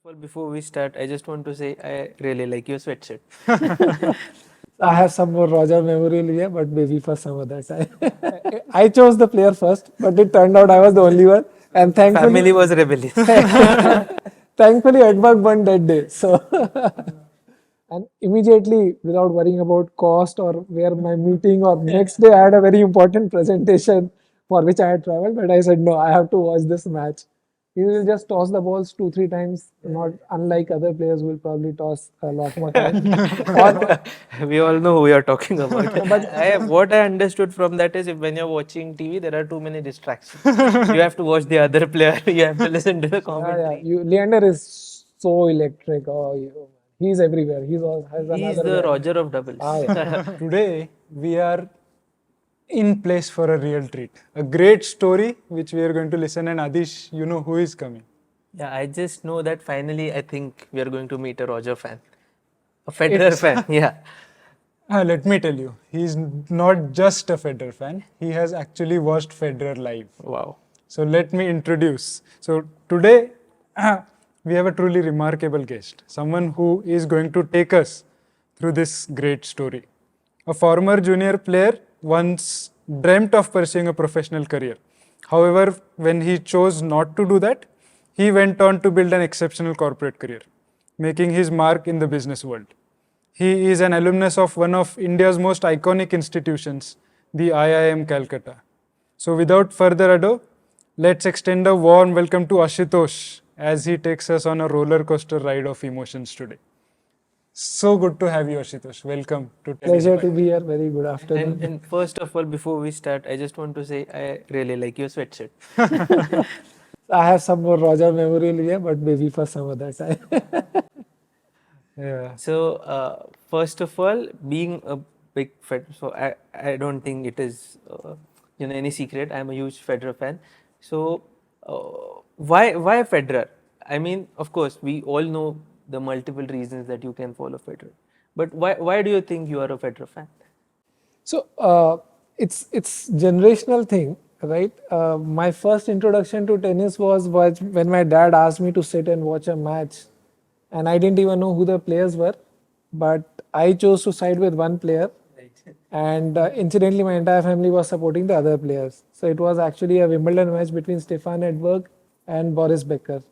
Well, before we start, I just want to say I really like your sweatshirt. I have some more Roger memorabilia, but maybe for some other time. I chose the player first, but it turned out I was the only one. And Family thankfully, was rebellious. thankfully Edberg won that day. So, and immediately, without worrying about cost or where my meeting or next day, I had a very important presentation for which I had traveled. But I said, no, I have to watch this match. He will just toss the balls 2-3 times, not unlike other players who will probably toss a lot more times. Or, We all know who you're talking about. but What I understood from that is if when you're watching TV, there are too many distractions. You have to watch the other player. You have to listen to the yeah, commentary. Leander is so electric. He's everywhere. Has He's another the way. Roger of doubles. Yeah. Today, we are in place for a real treat. A great story which we are going to listen. And Adish, you know who is coming. Yeah, I just know that finally I think we are going to meet a Roger fan. A Federer fan. Yeah. Let me tell you, he's not just a Federer fan. He has actually watched Federer live. Wow. So let me introduce. So today, we have a truly remarkable guest. Someone who is going to take us through this great story. A former junior player once dreamt of pursuing a professional career. However, when he chose not to do that, he went on to build an exceptional corporate career, making his mark in the business world. He is an alumnus of one of India's most iconic institutions, the IIM Calcutta. So without further ado, let's extend a warm welcome to Ashutosh as he takes us on a roller coaster ride of emotions today. So good to have you, Ashutosh. Welcome to Pleasure to be here. Very good afternoon. And first of all, before we start, I just want to say I really like your sweatshirt. I have some more Roger memorabilia, but maybe for some other time. Yeah. So first of all, being a big Federer, so I don't think it is any secret. I'm a huge Federer fan. So why Federer? I mean, of course, we all know the multiple reasons that you can follow Federer, but why do you think you are a Federer fan? So it's generational thing, right? My first introduction to tennis was when my dad asked me to sit and watch a match, and I didn't even know who the players were, but I chose to side with one player, and incidentally, my entire family was supporting the other players. So it was actually a Wimbledon match between Stefan Edberg and Boris Becker.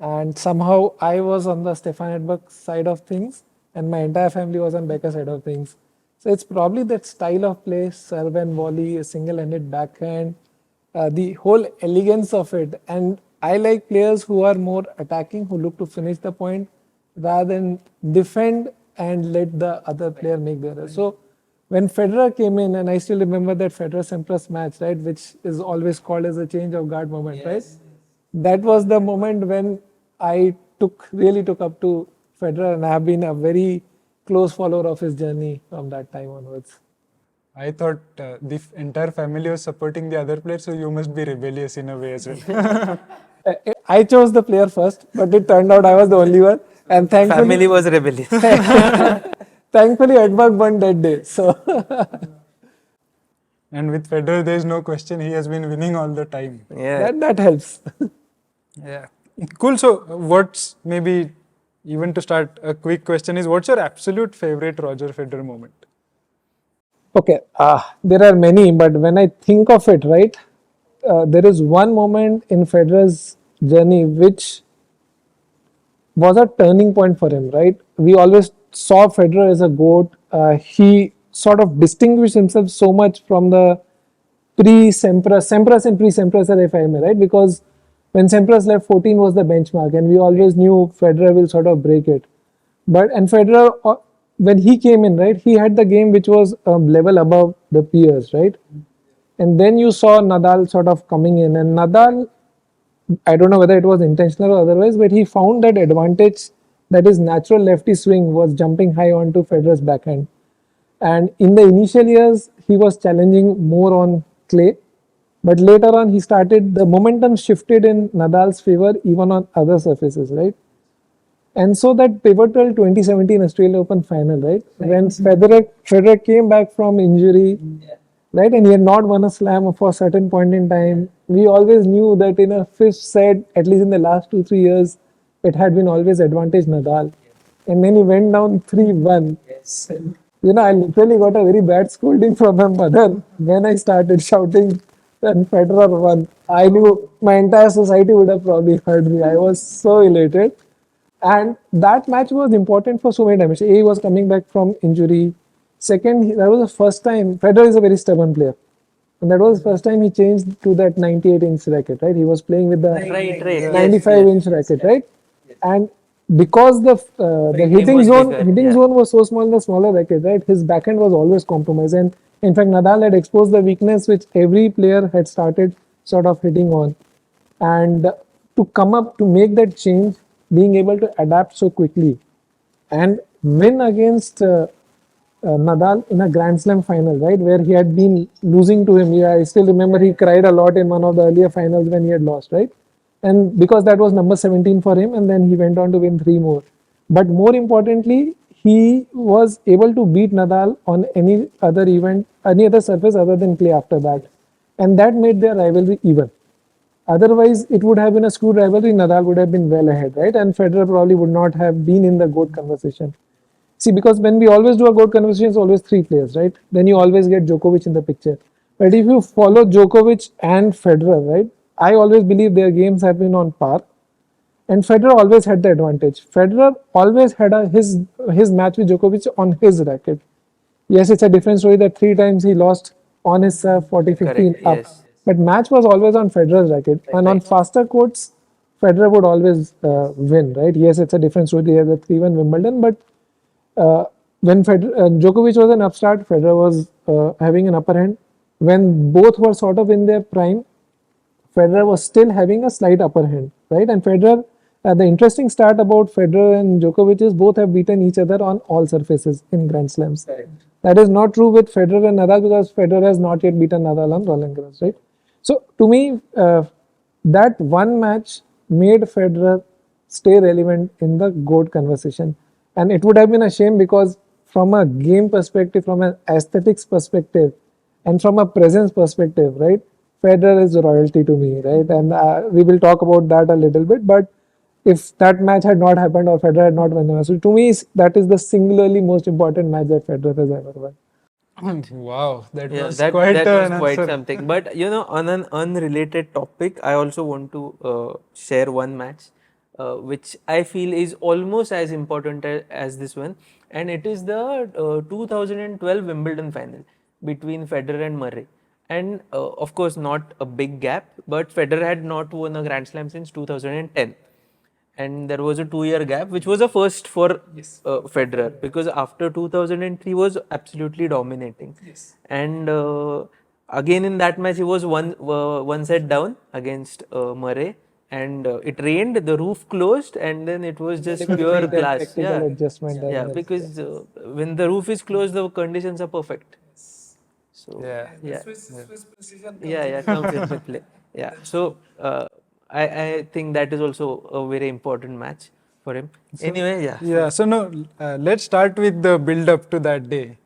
And somehow I was on the Stefan Edberg side of things, and my entire family was on Becker side of things. So it's probably that style of play, serve and volley, a single-handed backhand, the whole elegance of it. And I like players who are more attacking, who look to finish the point rather than defend and let the other player make the error. So when Federer came in, and I still remember that Federer-Sampras match, right, which is always called as a change of guard moment, right? That was the moment when I really took up to Federer, and I have been a very close follower of his journey from that time onwards. I thought the entire family was supporting the other player, so you must be rebellious in a way as well. I chose the player first, but it turned out I was the only one. And Family was rebellious. thankfully Edberg won that day. So And with Federer, there is no question, he has been winning all the time. Yeah. that helps. Yeah. Cool. So what's maybe, even to start, a quick question is, what's your absolute favorite Roger Federer moment? Okay, there are many, but when I think of it, right, there is one moment in Federer's journey which was a turning point for him, right? We always saw Federer as a GOAT. He sort of distinguished himself so much from the Sampras and pre-Sampras, if I may, right? Because when Sampras left, 14 was the benchmark, and we always knew Federer will sort of break it. And Federer, when he came in, right, he had the game which was level above the peers, right? And then you saw Nadal sort of coming in, and Nadal, I don't know whether it was intentional or otherwise, but he found that advantage that his natural lefty swing was jumping high onto Federer's backhand. And in the initial years, he was challenging more on clay. But later on, the momentum shifted in Nadal's favor even on other surfaces, right? And so that pivotal 2017 Australia Open final, right? When Federer came back from injury, right? And he had not won a slam for a certain point in time. We always knew that in a fifth set, at least in the last 2-3 years, it had been always advantage Nadal. And then he went down 3-1. I literally got a very bad scolding from my mother when I started shouting and Federer won. I knew my entire society would have probably heard me. I was so elated. And that match was important for so many dimensions. A, he was coming back from injury. Second, that was the first time. Federer is a very stubborn player. And that was the first time he changed to that 98-inch racket, right? He was playing with the Right. Yes. 95-inch racket, right? And because the hitting was zone bigger, hitting yeah. zone was so small in the smaller racket, right? His backhand was always compromised, and in fact, Nadal had exposed the weakness which every player had started sort of hitting on, and to come up to make that change, being able to adapt so quickly, and win against Nadal in a Grand Slam final, right, where he had been losing to him. Yeah, I still remember he cried a lot in one of the earlier finals when he had lost, right? And because that was number 17 for him, and then he went on to win 3 more. But more importantly, he was able to beat Nadal on any other event, any other surface other than clay after that. And that made their rivalry even. Otherwise, it would have been a skewed rivalry. Nadal would have been well ahead, right? And Federer probably would not have been in the GOAT conversation. See, because when we always do a GOAT conversation, it's always 3 players, right? Then you always get Djokovic in the picture. But if you follow Djokovic and Federer, right, I always believe their games have been on par. And Federer always had the advantage. Federer always had his match with Djokovic on his racket. Yes, it's a different story that 3 times he lost on his 40-15 Correct. up. Yes. But match was always on Federer's racket. And on faster courts, Federer would always win, right? Yes, it's a different story. They had the 3-1 Wimbledon, but when Djokovic was an upstart, Federer was having an upper hand. When both were sort of in their prime, Federer was still having a slight upper hand, right? And Federer, the interesting stat about Federer and Djokovic is both have beaten each other on all surfaces in Grand Slams. Right. That is not true with Federer and Nadal because Federer has not yet beaten Nadal on Roland Garros, right? So to me, that one match made Federer stay relevant in the GOAT conversation. And it would have been a shame because from a game perspective, from an aesthetics perspective, and from a presence perspective, right? Federer is royalty to me, right? And we will talk about that a little bit. But if that match had not happened or Federer had not won the match, so to me, that is the singularly most important match that Federer has ever won. Wow, that Yeah, was that quite that was an quite answer. something. But on an unrelated topic, I also want to share one match, which I feel is almost as important as this one, and it is the 2012 Wimbledon final between Federer and Murray. And of course, not a big gap, but Federer had not won a Grand Slam since 2010, and there was a 2 year gap, which was a first for Federer because after 2003 was absolutely dominating. And again in that match he was one set down against Murray, and it rained, the roof closed, and then it was just pure class. Tactical adjustment. Yeah, because when the roof is closed, the conditions are perfect. So Yeah. yeah, yeah, comes into play. Yeah, so I think that is also a very important match for him. Anyway, yeah. Yeah, so no, let's start with the build up to that day,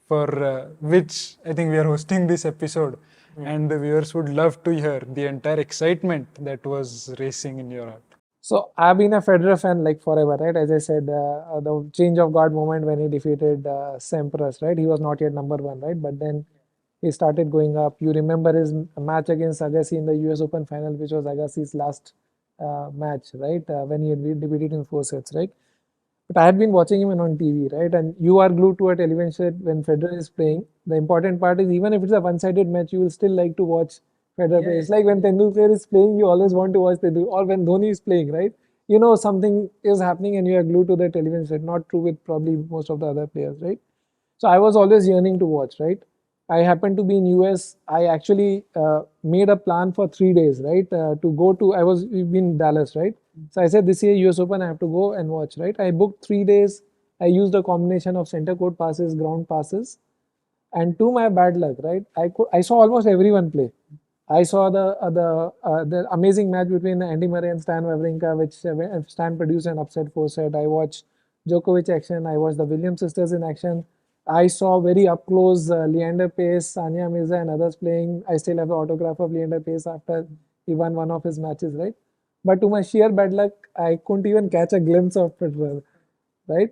for which I think we are hosting this episode, and the viewers would love to hear the entire excitement that was racing in your heart. So I've been a Federer fan like forever, right? As I said, the change of guard moment when he defeated Sampras, right? He was not yet number one, right? But then he started going up. You remember his match against Agassi in the US Open final, which was Agassi's last match, right? When he had defeated in 4 sets, right? But I had been watching him on TV, right? And you are glued to a television set when Federer is playing. The important part is even if it's a one-sided match, you will still like to watch Federer play. It's like when Tendulkar is playing, you always want to watch Tendulkar, or when Dhoni is playing, right? You know something is happening and you are glued to the television set. Not true with probably most of the other players, right? So I was always yearning to watch, right? I happened to be in US. I actually made a plan for 3 days, right? To go to, I was in Dallas, right? So I said this year US Open, I have to go and watch, right? I booked 3 days. I used a combination of center court passes, ground passes, and to my bad luck, right? I saw almost everyone play. I saw the amazing match between Andy Murray and Stan Wawrinka, which Stan produced an upset 4 set. I watched Djokovic action. I watched the Williams sisters in action. I saw very up close Leander Pace, Sania Mirza, and others playing. I still have the autograph of Leander Pace after he won one of his matches, right? But to my sheer bad luck, I couldn't even catch a glimpse of Federer, right?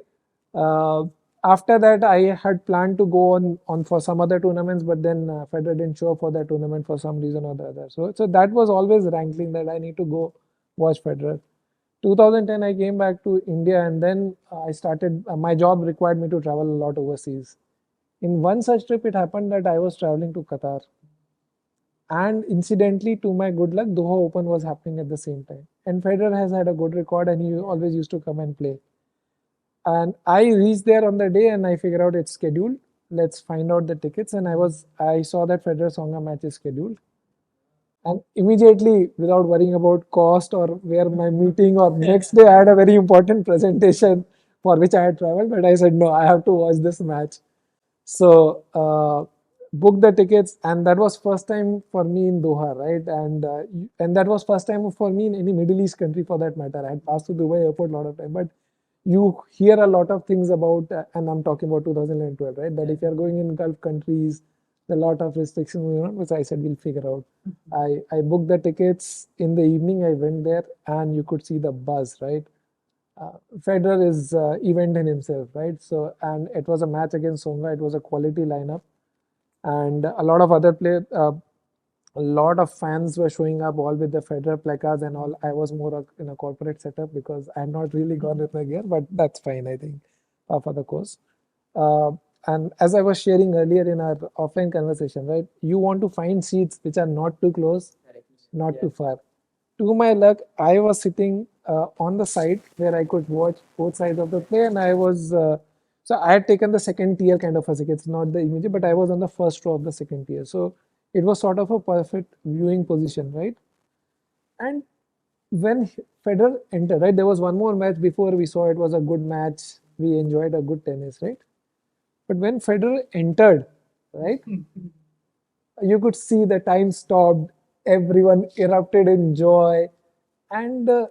Uh, After that, I had planned to go on for some other tournaments, but then Federer didn't show up for that tournament for some reason or the other. So that was always rankling that I need to go watch Federer. 2010, I came back to India, and then I started. My job required me to travel a lot overseas. In one such trip, it happened that I was traveling to Qatar, and incidentally, to my good luck, Doha Open was happening at the same time. And Federer has had a good record, and he always used to come and play. And I reached there on the day, and I figured out it's scheduled. Let's find out the tickets. And I saw that Federer Songa match is scheduled. And immediately, without worrying about cost or where my meeting or next day, I had a very important presentation for which I had traveled. But I said, no, I have to watch this match. So booked the tickets, and that was first time for me in Doha, right? And that was first time for me in any Middle East country for that matter. I had passed through Dubai airport a lot of time, but you hear a lot of things about, and I'm talking about 2012, right? That if you're going in Gulf countries, a lot of restrictions going on, which I said we'll figure out. I booked the tickets in the evening. I went there, and you could see the buzz, right? Federer is event in himself, right? So, and it was a match against Songa. It was a quality lineup, and a lot of other a lot of fans were showing up, all with the Federer placards and all. I was more in a corporate setup because I had not really gone with my gear, but that's fine, I think, for the course. Uh, and as I was sharing earlier in our offline conversation, right, you want to find seats which are not too close, not too far. To my luck, I was sitting on the side where I could watch both sides of the play, and so I had taken the second tier kind of a seat. It's not the immediate, but I was on the first row of the second tier. So it was sort of a perfect viewing position, right? And when Federer entered, right, there was one more match before we saw it was a good match. We enjoyed a good tennis, right? But when Federer entered, right, you could see the time stopped, everyone erupted in joy, and there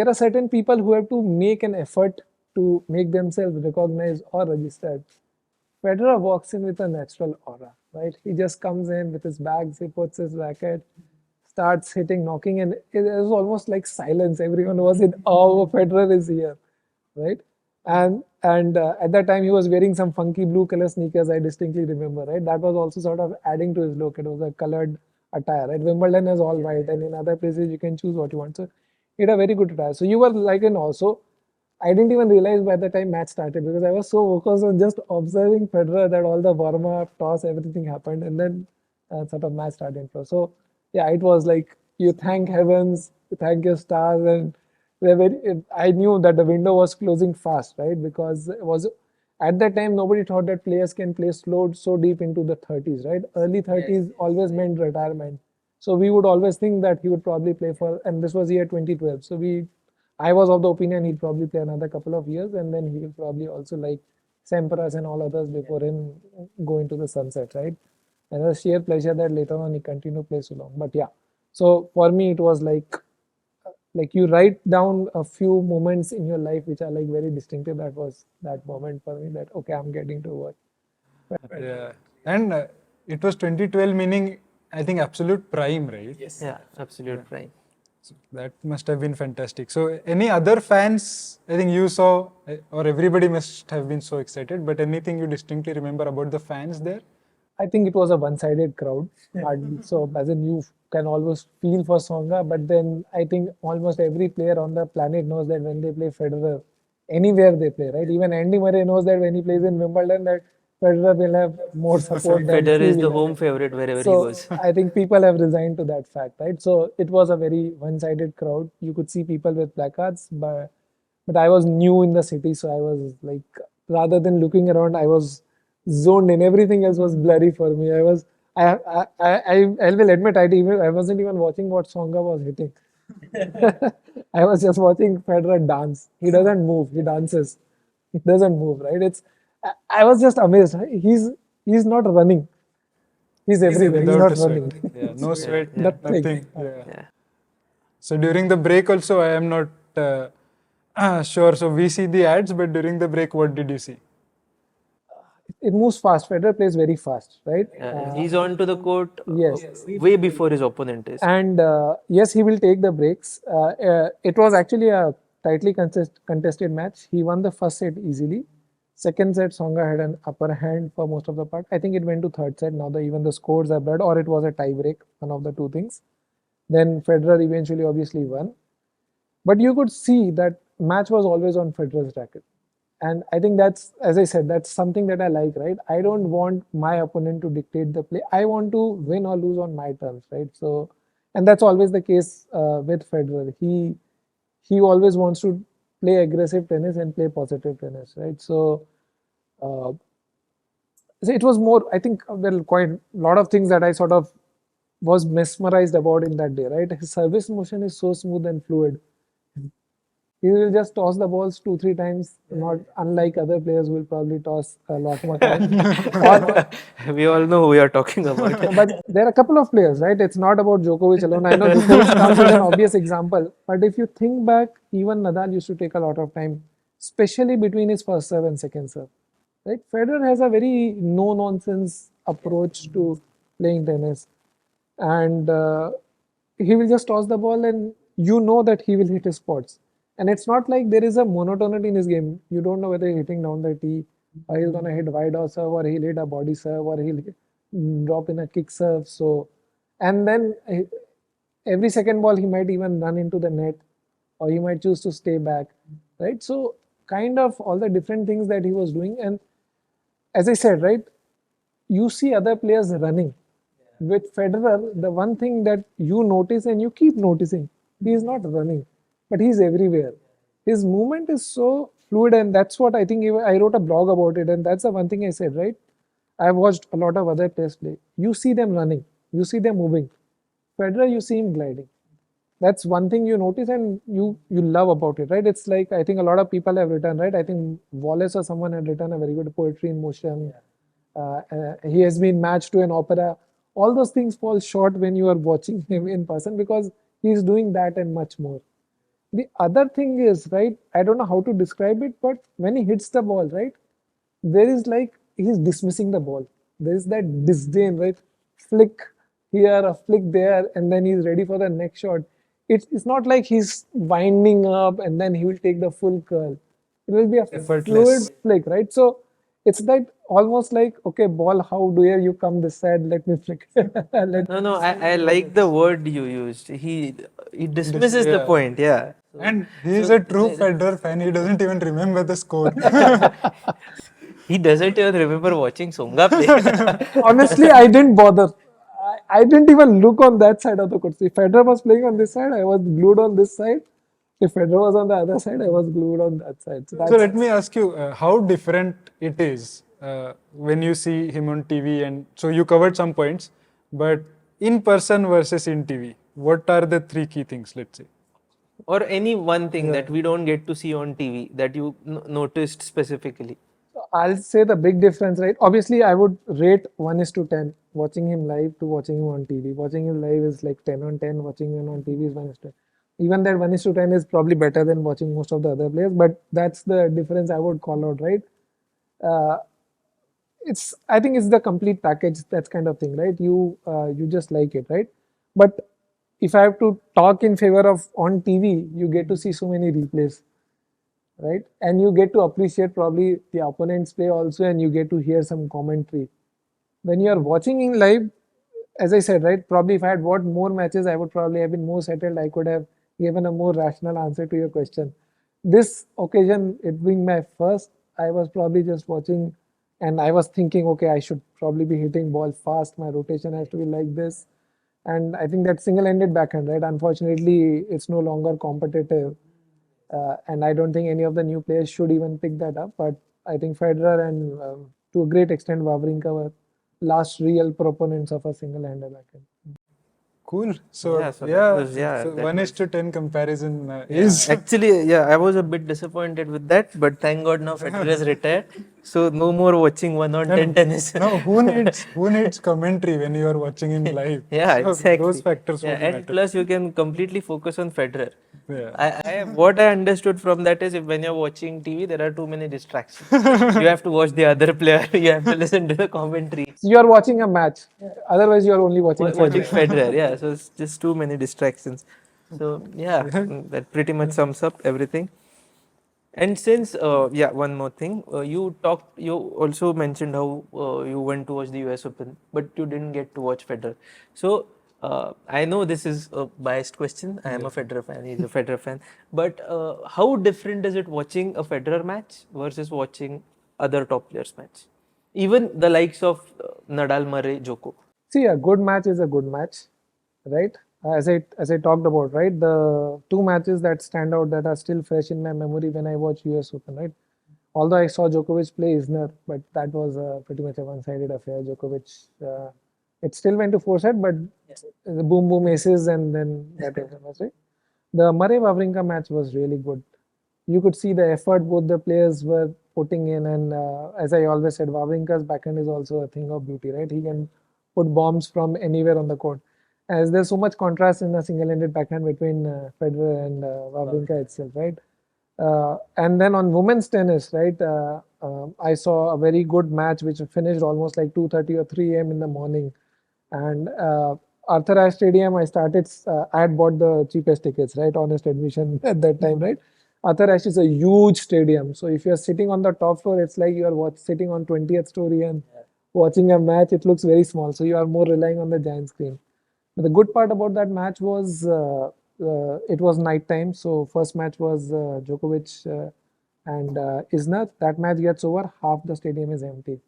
are certain people who have to make an effort to make themselves recognized or registered. Federer walks in with a natural aura, right? He just comes in with his bags, he puts his racket, starts hitting, knocking, and it was almost like silence. Everyone was in awe. Federer is here, right? And at that time he was wearing some funky blue color sneakers. I distinctly remember, right? That was also sort of adding to his look. It was a colored attire, right? Wimbledon is all white, and in other places you can choose what you want. So he had a very good attire. So you were like in also. I didn't even realize by the time match started because I was so focused on just observing Federer that all the warm up, toss, everything happened, and then sort of match started. So yeah, it was like you thank heavens, you thank your stars, and I knew that the window was closing fast, right? Because it was at that time nobody thought that players can play slow so deep into the 30s, right? Early 30s always meant retirement. So we would always think that he would probably play for, and this was year 2012. I was of the opinion he'd probably play another couple of years, and then he will probably also like Sampras and all others before him go into the sunset, right? And it was sheer pleasure that later on he continued to play so long. But yeah, so for me it was like you write down a few moments in your life which are like very distinctive. That was that moment for me that okay, I'm getting to work. Yeah, and it was 2012, meaning I think absolute prime, right? Yes. Yeah, absolute prime. So that must have been fantastic. So any other fans, I think you saw, or everybody must have been so excited, but anything you distinctly remember about the fans there? I think it was a one-sided crowd. So as in you can almost feel for Songa, but then I think almost every player on the planet knows that when they play Federer, anywhere they play, right? Even Andy Murray knows that when he plays in Wimbledon, that Federer will have more support than Federer he is the will have. home favorite wherever he So goes. I think people have resigned to that fact, right? So it was a very one-sided crowd. You could see people with placards, but I was new in the city, so I was like, rather than looking around, I was zoned in. Everything else was blurry for me. I will admit, I wasn't even watching what Songa was hitting. I was just watching Federer dance. He doesn't move. He dances. He doesn't move, right? I was just amazed. He's not running. He's everywhere. He's Without not a sweat. running. Yeah, no sweat, Nothing. nothing. Yeah. Yeah. So during the break also, I am not sure. So we see the ads, but during the break, what did you see? it moves fast. Federer plays very fast, right? He's on to the court Yes. way before his opponent is. And yes, he will take the breaks. It was actually a tightly contested match. He won the first set easily. Second set, Tsonga had an upper hand for most of the part. I think it went to third set. Now even the scores are blurred, or it was a tie break, one of the two things. Then Federer eventually obviously won. But you could see that match was always on Federer's racket. And I think that's, as I said, that's something that I like, right? I don't want my opponent to dictate the play. I want to win or lose on my terms, right? So, and that's always the case with Federer. He always wants to play aggressive tennis and play positive tennis, right? Uh, so it was more, I think, well, quite a lot of things that I sort of was mesmerized about in that day, right? His service motion is so smooth and fluid. He will just toss the balls 2-3 times, not unlike other players who will probably toss a lot more times. We all know who we are talking about. But there are a couple of players, right? It's not about Djokovic alone. I know Djokovic comes as an obvious example, but if you think back, even Nadal used to take a lot of time, especially between his first serve and second serve. Right? Federer has a very no-nonsense approach to playing tennis, and he will just toss the ball, and you know that he will hit his spots. And it's not like there is a monotonity in his game. You don't know whether he's hitting down the tee, or he's gonna hit wide off serve, or he'll hit a body serve, or he'll drop in a kick serve. So, and then every second ball he might even run into the net, or he might choose to stay back, right? So, kind of all the different things that he was doing, and as I said, right, you see other players running. With Federer, the one thing that you notice and you keep noticing, he is not running, but he's everywhere. His movement is so fluid, and that's what I think. I wrote a blog about it, and that's the one thing I said, right? I've watched a lot of other players play. You see them running, you see them moving. Federer, you see him gliding. That's one thing you notice and you love about it, right? It's like, I think a lot of people have written, right? I think Wallace or someone had written a very good poetry in motion. He has been matched to an opera. All those things fall short when you are watching him in person, because he's doing that and much more. The other thing is, right, I don't know how to describe it, but when he hits the ball, right, there is like he's dismissing the ball. There is that disdain, right? Flick here, a flick there, and then he's ready for the next shot. It's not like he's winding up and then he will take the full curl. It will be a fluid flick, right? So it's that almost like, okay, ball, how dare you come this side? Let me flick. No, I like the word you used. He dismisses the point, yeah. And he is a true Federer fan. He doesn't even remember the score. He doesn't even remember watching Tsonga play. Honestly, I didn't bother. I didn't even look on that side of the court. If Federer was playing on this side, I was glued on this side. If Federer was on the other side, I was glued on that side. So let me ask you, how different it is when you see him on TV. And so you covered some points, but in person versus in TV, what are the three key things, let's say? Or any one thing that we don't get to see on TV that you noticed specifically. I'll say the big difference, right? Obviously, I would rate 1:10 watching him live to watching him on TV. Watching him live is like 10 on 10, watching him on TV is 1:10. Even that 1:10 is probably better than watching most of the other players, but that's the difference I would call out, right? I think it's the complete package, that kind of thing, right? You just like it, right? But if I have to talk in favor of on TV, you get to see so many replays, right? And you get to appreciate probably the opponent's play also, and you get to hear some commentary. When you are watching in live, as I said, right, probably if I had watched more matches, I would probably have been more settled. I could have given a more rational answer to your question. This occasion, it being my first, I was probably just watching and I was thinking, okay, I should probably be hitting ball fast. My rotation has to be like this. And I think that single-ended backhand, right? Unfortunately, it's no longer competitive. And I don't think any of the new players should even pick that up. But I think Federer and to a great extent Wawrinka were last real proponents of a single-handed backhand. Cool. So, Yeah, so that yeah, was- yeah, so that 1:10 comparison is. Actually, yeah, I was a bit disappointed with that, but thank God now Federer is retired. So no more watching 1 on 10 tennis. No, who needs commentary when you are watching in live? Yeah, So exactly. those factors Yeah, won't and matter. plus you can completely focus on Federer. Yeah. What I understood from that is, if when you're watching TV, there are too many distractions. You have to watch the other player. You have to listen to the commentary. So you are watching a match. Otherwise, you are only watching Watching Federer. Federer, yeah. So it's just too many distractions. So yeah, that pretty much sums up everything. And since yeah, one more thing, you also mentioned how you went to watch the US Open, but you didn't get to watch Federer. So I know this is a biased question. I am a Federer fan. He's a Federer fan. But how different is it watching a Federer match versus watching other top players match? Even the likes of Nadal, Murray, Joko. See, a good match is a good match, right? As I talked about, right? The two matches that stand out that are still fresh in my memory when I watch US Open, right? Although I saw Djokovic play Isner, but that was pretty much a one-sided affair. Djokovic, it still went to four set, but the boom boom aces and then that was the match, right? The Murray Wawrinka match was really good. You could see the effort both the players were putting in, and as I always said, Wawrinka's backhand is also a thing of beauty, right? He can put bombs from anywhere on the court. As there's so much contrast in the single-handed backhand between Federer and Wawrinka itself, right? And then on women's tennis, right? I saw a very good match which finished almost like 2:30 or 3 a.m. in the morning, and Arthur Ashe Stadium, I had bought the cheapest tickets, right? Honest admission at that time, right? Arthur Ashe is a huge stadium. So if you're sitting on the top floor, it's like you're sitting on 20th story and watching a match. It looks very small. So you are more relying on the giant screen. But the good part about that match was it was night time. So first match was Djokovic and Isner. That match gets over, half the stadium is empty.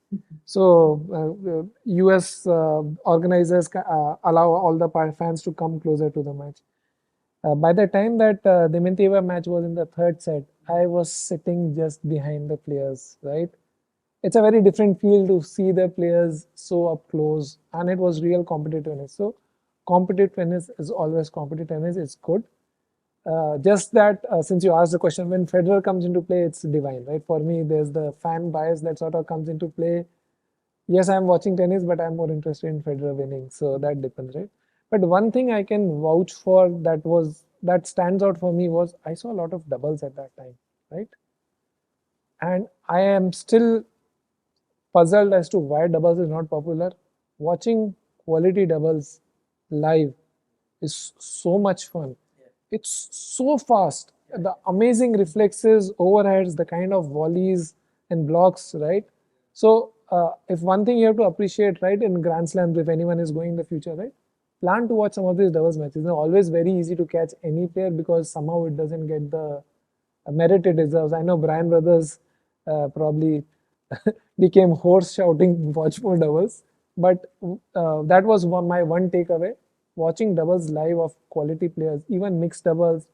So US organizers allow all the fans to come closer to the match. By the time that the Dementieva match was in the third set, I was sitting just behind the players, right? It's a very different feel to see the players so up close, and it was real competitiveness. So competitive tennis is always competitive tennis. It's good. Just that since you asked the question, when Federer comes into play, it's divine, right? For me, there's the fan bias that sort of comes into play. Yes, I'm watching tennis, but I'm more interested in Federer winning. So that depends, right? But one thing I can vouch for that stands out for me was I saw a lot of doubles at that time, right? And I am still puzzled as to why doubles is not popular. Watching quality doubles live is so much fun. It's so fast. The amazing reflexes, overheads, the kind of volleys and blocks, right? So, if one thing you have to appreciate, right, in Grand Slams, if anyone is going in the future, right, plan to watch some of these doubles matches. They're always very easy to catch any player because somehow it doesn't get the merit it deserves. I know Brian Brothers probably became hoarse shouting, watch more doubles. But that was my one takeaway. Watching doubles live of quality players, even mixed doubles,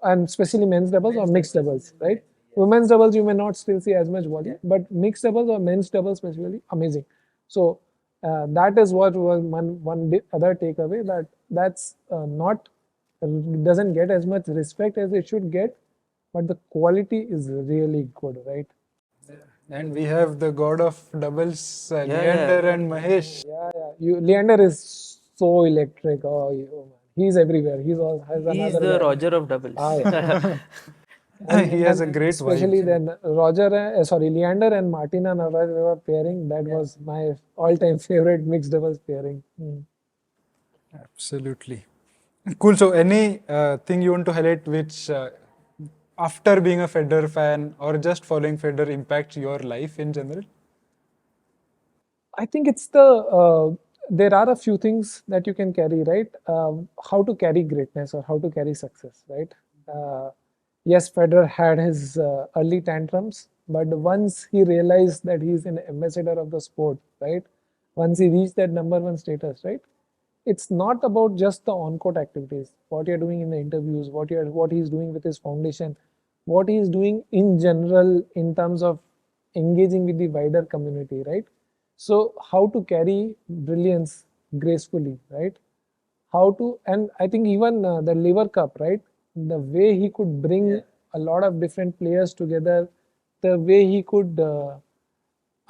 and especially men's doubles or mixed doubles, right? Women's doubles, you may not still see as much volume, but mixed doubles or men's doubles, especially, amazing. So that is what was one other takeaway that's not doesn't get as much respect as it should get, but the quality is really good, right? And we have the god of doubles, Yeah, Leander yeah. and Mahesh. Leander is so electric. Oh, man. He's everywhere. Has He's another the guy. Roger of doubles. He has a great Especially vibe. then Leander and Martina Navratilova pairing. That was my all-time favorite mixed doubles pairing. Absolutely. Cool. So, any thing you want to highlight which, after being a Federer fan or just following Federer, impacts your life in general? I think it's there are a few things that you can carry, right? How to carry greatness or how to carry success, right? Uh, yes, Federer had his early tantrums, but once he realized that he's an ambassador of the sport, right? Once he reached that number one status, right? It's not about just the on-court activities, what you're doing in the interviews, what he's doing with his foundation, what he's doing in general in terms of engaging with the wider community, right? So how to carry brilliance gracefully, right? How to, and I think even the Liver Cup, right? The way he could bring a lot of different players together the way he could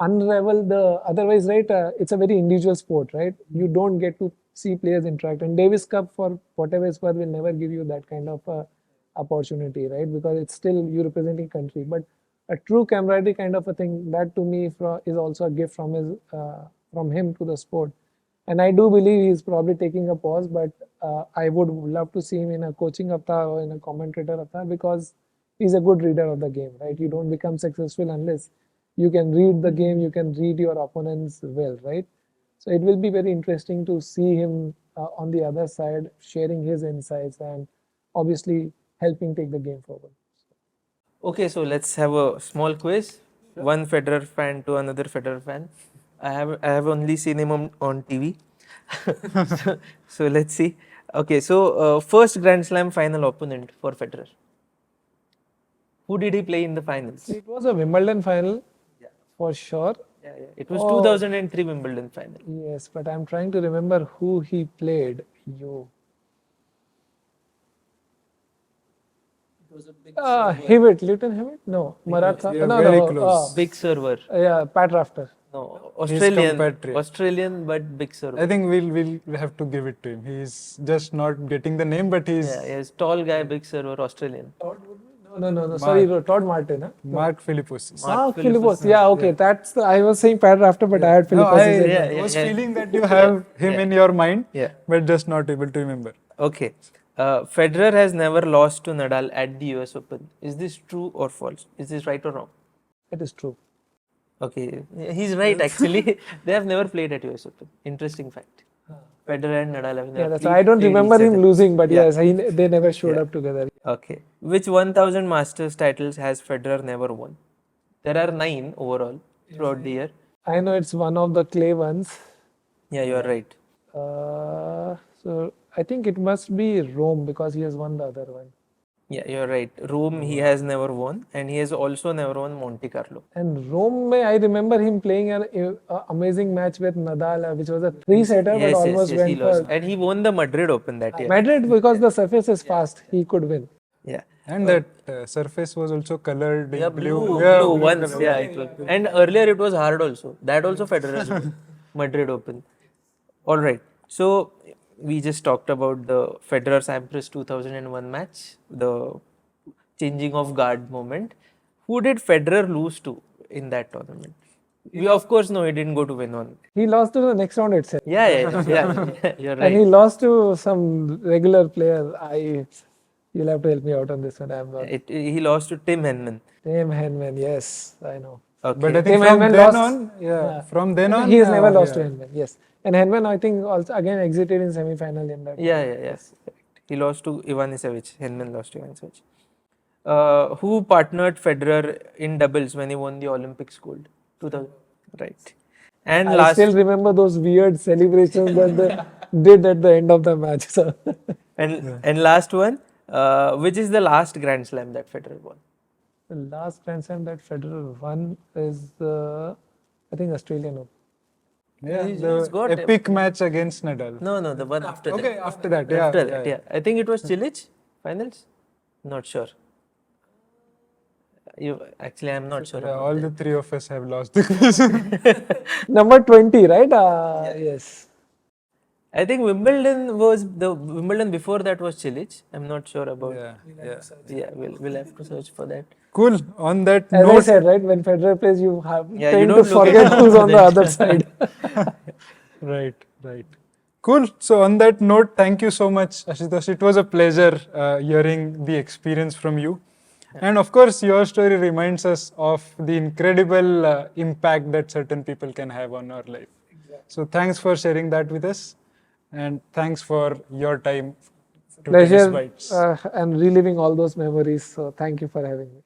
unravel the, otherwise, right, it's a very individual sport, right? You don't get to see players interact. And Davis Cup, for whatever it's worth, will never give you that kind of opportunity, right? Because it's still you representing country. But a true camaraderie kind of a thing, that to me is also a gift from him to the sport. And I do believe he's probably taking a pause, but I would love to see him in a coaching avatar or in a commentator avatar, because he's a good reader of the game, right? You don't become successful unless you can read the game, you can read your opponents well, right? So it will be very interesting to see him on the other side, sharing his insights and obviously helping take the game forward. Okay, so let's have a small quiz. One Federer fan to another Federer fan. I have only seen him on TV. so let's see. Okay, so first Grand Slam final opponent for Federer. Who did he play in the finals? It was a Wimbledon final, for sure. Yeah. It was 2003 Wimbledon final. Yes, but I'm trying to remember who he played. Hewitt, Luton Hewitt? No, Maratha. Yeah, no, very no, close. Big server. yeah, Pat Rafter. No, compatriot. Australian, but big server. I think we'll have to give it to him. He's just not getting the name, but he's tall guy, big server, Australian. No. Sorry, Todd Martin. Huh? Mark Philippus. Mark Philippus. Yeah, okay. That's I was saying Pat Rafter, but I had Philippus. I was feeling that you have him in your mind, Yeah. but just not able to remember. Okay. Federer has never lost to Nadal at the US Open. Is this true or false? Is this right or wrong? It is true. Okay, he's right actually. They have never played at US Open. Interesting fact. Federer and Nadal have never That's played. I don't remember him losing, but Yeah. yes, they never showed up together. Okay. Which 1000 Masters titles has Federer never won? There are 9 overall throughout the year. I know it's one of the clay ones. Yeah, you are right. So I think it must be Rome, because he has won the other one. Yeah, you're right. Rome he has never won, and he has also never won Monte Carlo. And Rome, I remember him playing an amazing match with Nadal, which was a 3-setter, but almost went he for lost. And he won the Madrid Open that year. Madrid, because the surface is fast, he could win. Yeah. And that surface was also colored in blue. Blue once. Yeah, it was. And earlier it was hard also. That also Federer Madrid Open. All right. So we just talked about the Federer Sampras 2001 match, the changing of guard moment. Who did Federer lose to in that tournament? We of course know he didn't go to win on. He lost to the next round itself. Yeah, you're right. And he lost to some regular player. You'll have to help me out on this one. I'm not. He lost to Tim Henman. Tim Henman, yes, I know. Okay. But I think Tim from Henman then lost- on, from then on, He has never lost to Henman, yes. And Henman, I think, also again exited in semi-final in that. Yes. Correct. He lost to Ivanisevic. Henman lost to Ivanisevic. Who partnered Federer in doubles when he won the Olympics gold? 2000. Right. And I still remember those weird celebrations that they did at the end of the match. So. and last one, which is the last Grand Slam that Federer won? The last Grand Slam that Federer won is, I think, Australian Open. Yeah, He's the got epic match against Nadal. No, the one after that. Okay, after that, yeah. After that, yeah. I think it was Cilic finals. Not sure. Actually, I'm not sure. Yeah, about all that. the three of us have lost the quiz. Number 20, right? Yes. I think Wimbledon before that was Cilic. I'm not sure about. Yeah. We'll have to search for that. Cool. On that As note, I said, right, when Federer plays, you have Yeah, tend you to don't look forget at who's on the that. other side. right. Cool. So on that note, thank you so much, Ashutosh. It was a pleasure hearing the experience from you. And of course, your story reminds us of the incredible impact that certain people can have on our life. So thanks for sharing that with us. And thanks for your time to Tennis Pleasure Bites. and reliving all those memories. So thank you for having me.